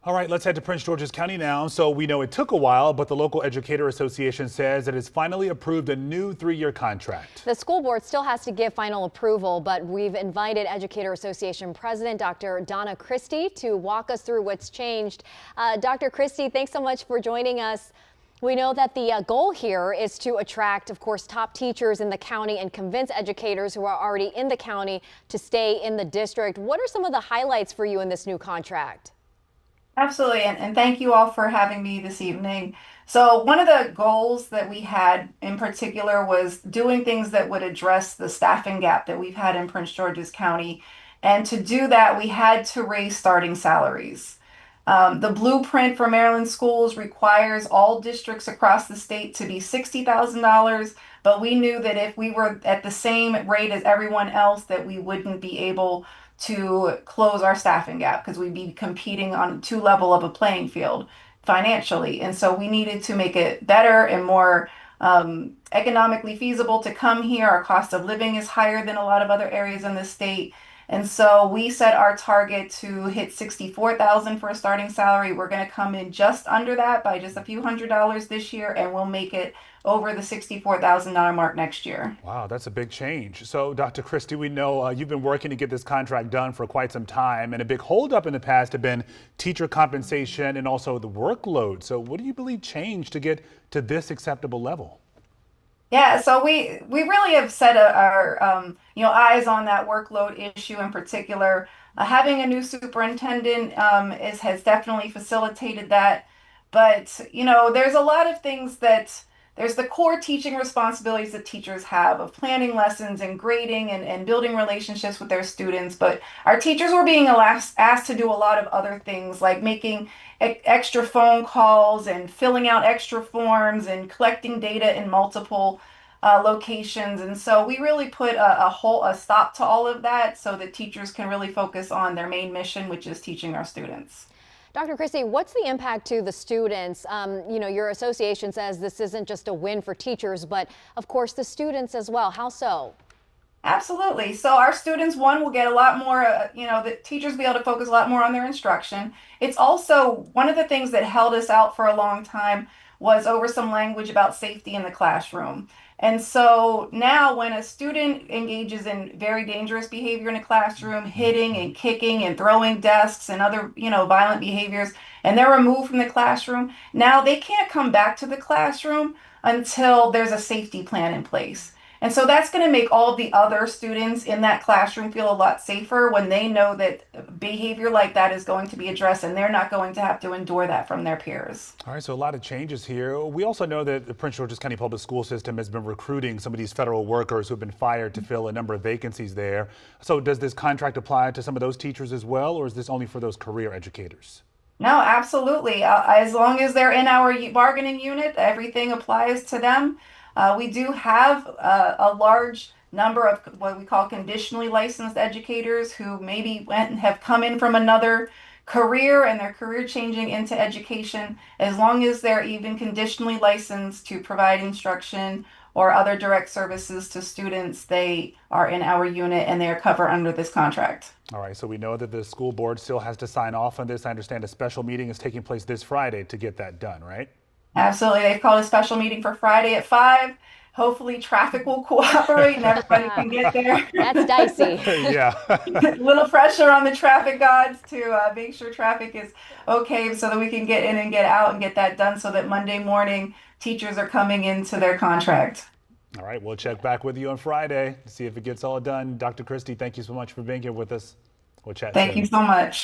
All right, let's head to Prince George's County now. So we know it took a while, but the local Educator Association says it has finally approved a new 3-year contract. The school board still has to give final approval, but we've invited Educator Association President Dr. Donna Christie to walk us through what's changed. Dr. Christie, thanks so much for joining us. We know that the goal here is to attract, of course, top teachers in the county and convince educators who are already in the county to stay in the district. What are some of the highlights for you in this new contract? Absolutely, and thank you all for having me this evening. So one of the goals that we had in particular was doing things that would address the staffing gap that we've had in Prince George's County. And to do that, we had to raise starting salaries. The blueprint for Maryland schools requires all districts across the state to be $60,000, but we knew that if we were at the same rate as everyone else, that we wouldn't be able to close our staffing gap because we'd be competing on two level of a playing field financially. And so we needed to make it better and more economically feasible to come here. Our cost of living is higher than a lot of other areas in the state. And so we set our target to hit $64,000 for a starting salary. We're going to come in just under that by just a few $100s this year, and we'll make it over the $64,000 mark next year. Wow, that's a big change. So, Dr. Christie, we know you've been working to get this contract done for quite some time, and a big holdup in the past have been teacher compensation and also the workload. So what do you believe changed to get to this acceptable level? Yeah, so we really have set our eyes on that workload issue in particular. Having a new superintendent has definitely facilitated that. But there's a lot of things there's the core teaching responsibilities that teachers have of planning lessons and grading and building relationships with their students. But our teachers were being asked to do a lot of other things like making extra phone calls and filling out extra forms and collecting data in multiple locations. And so we really put a stop to all of that so that teachers can really focus on their main mission, which is teaching our students. Dr. Christie, what's the impact to the students? Your association says this isn't just a win for teachers, but of course the students as well. How so? Absolutely. So our students, one, will get a lot more, the teachers will be able to focus a lot more on their instruction. It's also one of the things that held us out for a long time was over some language about safety in the classroom. And so now when a student engages in very dangerous behavior in a classroom, hitting and kicking and throwing desks and other, violent behaviors, and they're removed from the classroom, now they can't come back to the classroom until there's a safety plan in place. And so that's going to make all of the other students in that classroom feel a lot safer when they know that behavior like that is going to be addressed and they're not going to have to endure that from their peers. All right, so a lot of changes here. We also know that the Prince George's County Public School System has been recruiting some of these federal workers who have been fired to fill a number of vacancies there. So does this contract apply to some of those teachers as well, or is this only for those career educators? No, absolutely. As long as they're in our bargaining unit, everything applies to them. We do have a large number of what we call conditionally licensed educators who maybe went and have come in from another career and their career changing into education. As long as they're even conditionally licensed to provide instruction or other direct services to students, they are in our unit and they are covered under this contract. All right, so we know that the school board still has to sign off on this. I understand a special meeting is taking place this Friday to get that done, right? Absolutely. They've called a special meeting for Friday at 5. Hopefully traffic will cooperate and everybody can get there. That's dicey. Yeah. A little pressure on the traffic gods to make sure traffic is okay so that we can get in and get out and get that done so that Monday morning teachers are coming into their contract. All right, we'll check back with you on Friday to see if it gets all done. Dr. Christie, thank you so much for being here with us. We'll chat soon. Thank you so much.